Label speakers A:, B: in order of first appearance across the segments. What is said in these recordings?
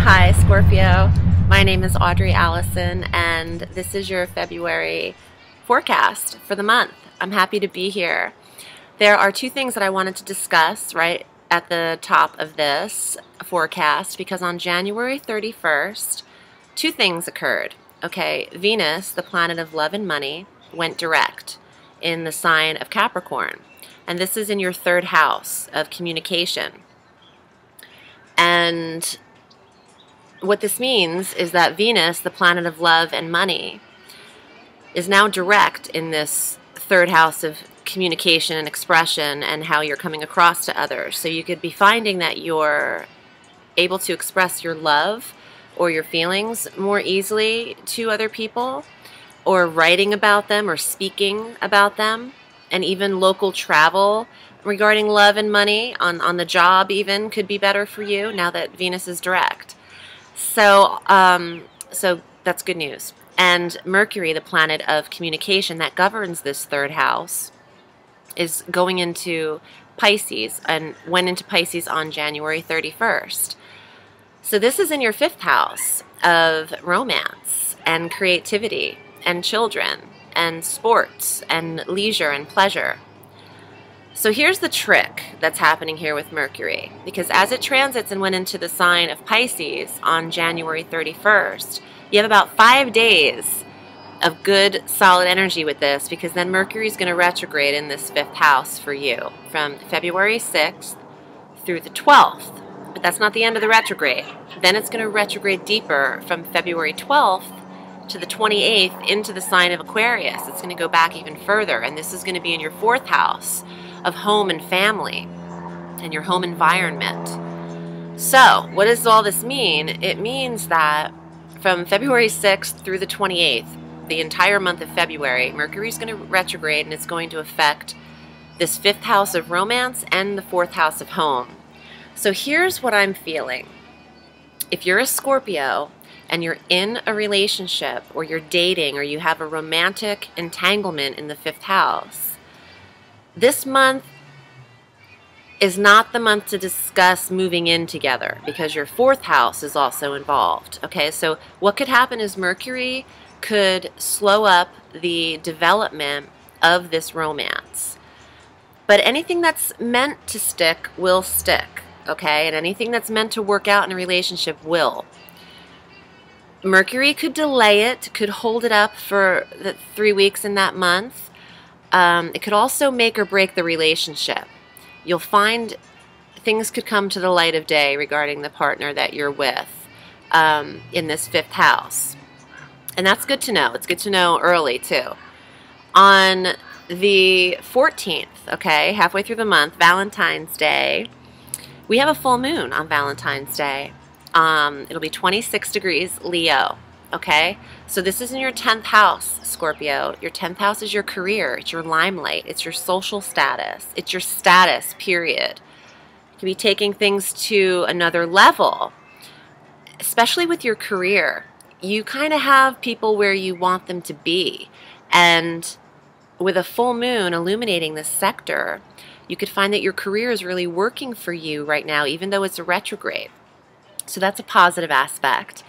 A: Hi, Scorpio. My name is Audrey, Alison, and this is your February forecast for the month. I'm happy to be here. There are two things that I wanted to discuss right at the top of this forecast because on January 31st, two things occurred. Okay, Venus, the planet of love and money, went direct in the sign of Capricorn, and this is in your third house of communication. And what this means is that Venus, the planet of love and money, is now direct in this third house of communication and expression and how you're coming across to others. So you could be finding that you're able to express your love or your feelings more easily to other people, or writing about them or speaking about them, and even local travel regarding love and money on the job even could be better for you now that Venus is direct. So that's good news. And Mercury, the planet of communication that governs this third house, is going into Pisces and went into Pisces on January 31st. So this is in your fifth house of romance and creativity and children and sports and leisure and pleasure. So here's the trick that's happening here with Mercury, because as it transits and went into the sign of Pisces on January 31st, you have about 5 days of good, solid energy with this, because then Mercury is going to retrograde in this fifth house for you from February 6th through the 12th. But that's not the end of the retrograde. Then it's going to retrograde deeper from February 12th to the 28th into the sign of Aquarius. It's going to go back even further, and this is going to be in your fourth house of home and family and your home environment. So what does all this mean? It means that from February 6th through the 28th, the entire month of February, Mercury is going to retrograde, and it's going to affect this fifth house of romance and the fourth house of home. So here's what I'm feeling. If you're a Scorpio and you're in a relationship or you're dating or you have a romantic entanglement in the fifth house, this month is not the month to discuss moving in together because your fourth house is also involved. Okay, so what could happen is Mercury could slow up the development of this romance. But anything that's meant to stick will stick, okay? And anything that's meant to work out in a relationship will. Mercury could delay it, could hold it up for the 3 weeks in that month. It could also make or break the relationship. You'll find things could come to the light of day regarding the partner that you're with in this fifth house. And that's good to know. It's good to know early, too. On the 14th, okay, halfway through the month, Valentine's Day, we have a full moon on Valentine's Day. It'll be 26 degrees Leo. Okay, so this is in your 10th house, Scorpio. Your 10th house is your career. It's your limelight. It's your social status. It's your status, period. You can be taking things to another level, especially with your career. You kind of have people where you want them to be. And with a full moon illuminating this sector, you could find that your career is really working for you right now, even though it's a retrograde. So that's a positive aspect.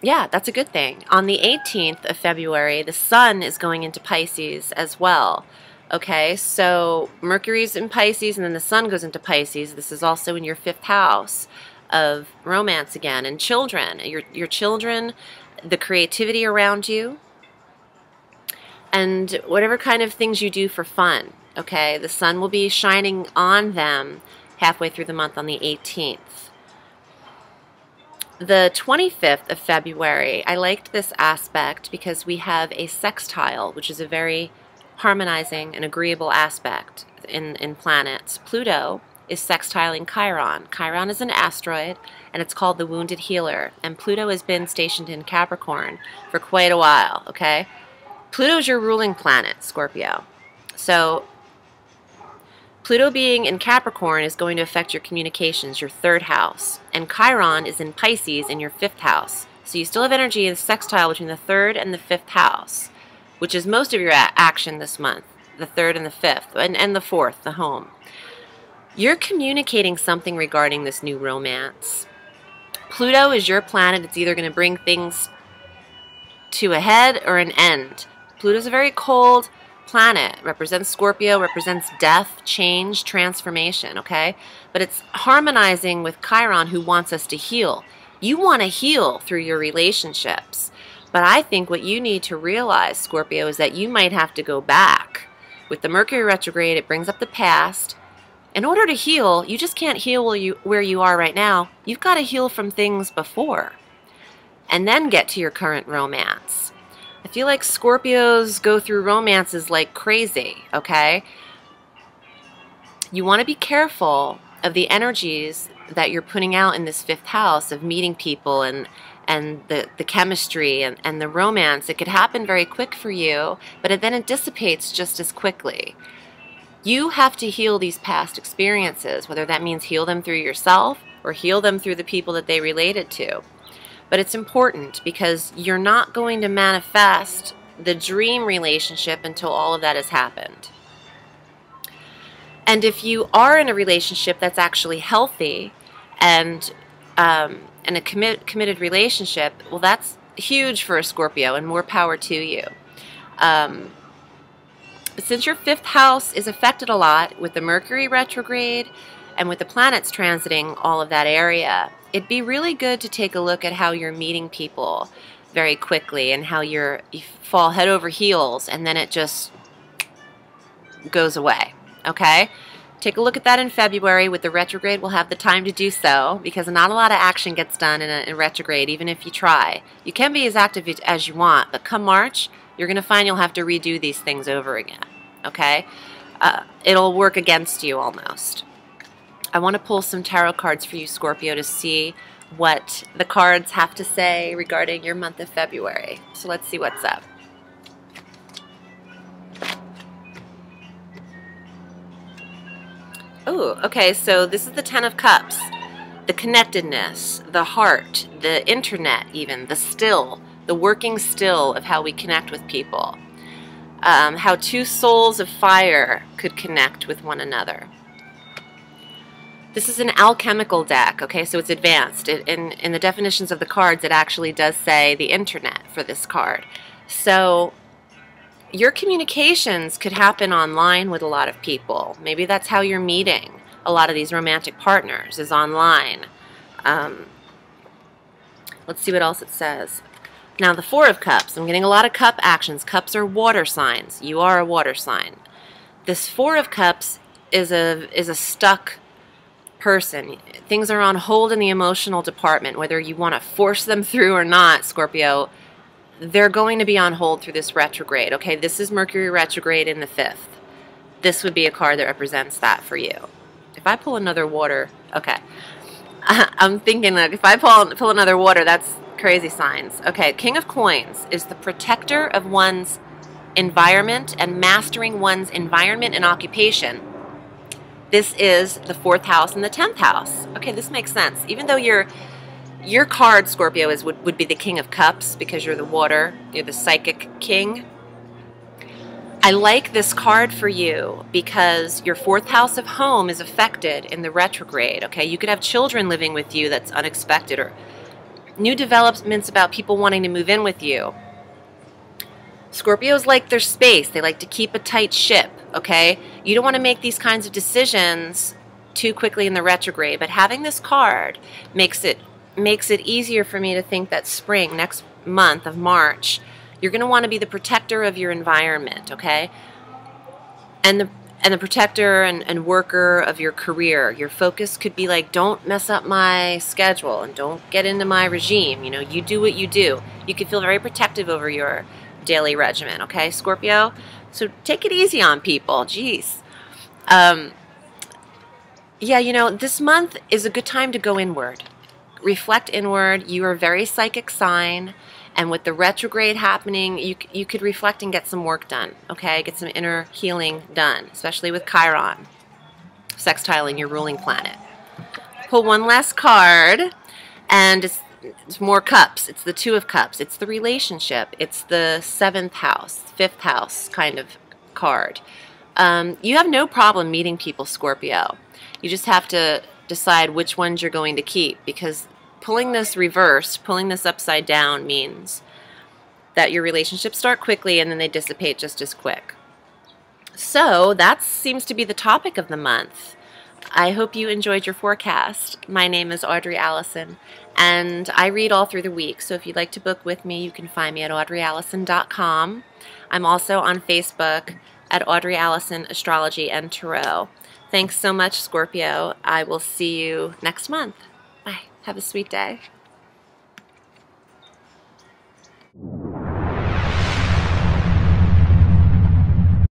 A: Yeah, that's a good thing. On the 18th of February, the sun is going into Pisces as well. Okay, so Mercury's in Pisces and then the sun goes into Pisces. This is also in your fifth house of romance again. And children, your children, the creativity around you, and whatever kind of things you do for fun. Okay, the sun will be shining on them halfway through the month on the 18th. The 25th of February, I liked this aspect because we have a sextile, which is a very harmonizing and agreeable aspect in planets. Pluto is sextiling Chiron. Chiron is an asteroid, and it's called the Wounded Healer. And Pluto has been stationed in Capricorn for quite a while, okay? Pluto is your ruling planet, Scorpio. So Pluto being in Capricorn is going to affect your communications, your third house. And Chiron is in Pisces in your fifth house. So you still have energy in the sextile between the third and the fifth house, which is most of your action this month, the third and the fifth, and the fourth, the home. You're communicating something regarding this new romance Pluto is your planet. It's either going to bring things to a head or an end. Pluto's a very cold planet. Represents Scorpio, represents death, change, transformation, okay? But it's harmonizing with Chiron, who wants us to heal. You want to heal through your relationships. But I think what you need to realize, Scorpio, is that you might have to go back. With the Mercury retrograde, it brings up the past. In order to heal, you just can't heal where you are right now. You've got to heal from things before and then get to your current romance. I feel like Scorpios go through romances like crazy, okay? You want to be careful of the energies that you're putting out in this 5th house of meeting people and the chemistry and the romance. It could happen very quick for you, but then it dissipates just as quickly. You have to heal these past experiences, whether that means heal them through yourself or heal them through the people that they related to. But it's important because you're not going to manifest the dream relationship until all of that has happened. And if you are in a relationship that's actually healthy and a committed relationship, well, that's huge for a Scorpio, and more power to you. But since your 5th house is affected a lot with the Mercury retrograde and with the planets transiting all of that area, it'd be really good to take a look at how you're meeting people very quickly and how you fall head over heels and then it just goes away, okay? Take a look at that in February. With the retrograde, we'll have the time to do so because not a lot of action gets done in retrograde, even if you try. You can be as active as you want, but come March, you're going to find you'll have to redo these things over again, okay? It'll work against you almost. I want to pull some tarot cards for you, Scorpio, to see what the cards have to say regarding your month of February. So let's see what's up. Oh, okay, so this is the 10 of Cups. The connectedness, the heart, the internet even, the still, the working still of how we connect with people. How 2 souls of fire could connect with one another. This is an alchemical deck, okay, so it's advanced. In the definitions of the cards, it actually does say the internet for this card. So your communications could happen online with a lot of people. Maybe that's how you're meeting a lot of these romantic partners, is online. Let's see what else it says. Now, the 4 of Cups. I'm getting a lot of cup actions. Cups are water signs. You are a water sign. This 4 of Cups is a stuck person. Things are on hold in the emotional department, whether you want to force them through or not, Scorpio. They're going to be on hold through this retrograde, okay? This is Mercury retrograde in the 5th. This would be a card that represents that for you. If I pull another water, okay. I'm thinking that if I pull another water, that's crazy signs. Okay, King of Coins is the protector of one's environment and mastering one's environment and occupation. This is the 4th house and the 10th house. Okay, this makes sense. Even though your card, Scorpio, would be the King of Cups because you're the water, you're the psychic king. I like this card for you because your 4th house of home is affected in the retrograde, okay? You could have children living with you that's unexpected, or new developments about people wanting to move in with you. Scorpios like their space. They like to keep a tight ship, okay? You don't want to make these kinds of decisions too quickly in the retrograde, but having this card makes it easier for me to think that spring, next month of March, you're going to want to be the protector of your environment, okay? And the protector and worker of your career. Your focus could be like, don't mess up my schedule and don't get into my regime. You know, you do what you do. You can feel very protective over your daily regimen, okay, Scorpio? So take it easy on people. Jeez. Yeah, you know, this month is a good time to go inward. Reflect inward. You are a very psychic sign. And with the retrograde happening, you could reflect and get some work done, okay? Get some inner healing done, especially with Chiron, sextiling your ruling planet. Pull one last card, and it's more cups. It's the 2 of Cups. It's the relationship. It's the 7th house, 5th house kind of card. You have no problem meeting people, Scorpio. You just have to decide which ones you're going to keep, because pulling this reverse, pulling this upside down means that your relationships start quickly and then they dissipate just as quick. So that seems to be the topic of the month. I hope you enjoyed your forecast. My name is Audrey Alison, and I read all through the week, so if you'd like to book with me, you can find me at audreyallison.com. I'm also on Facebook at Audrey Alison Astrology and Tarot. Thanks so much, Scorpio. I will see you next month. Bye. Have a sweet day.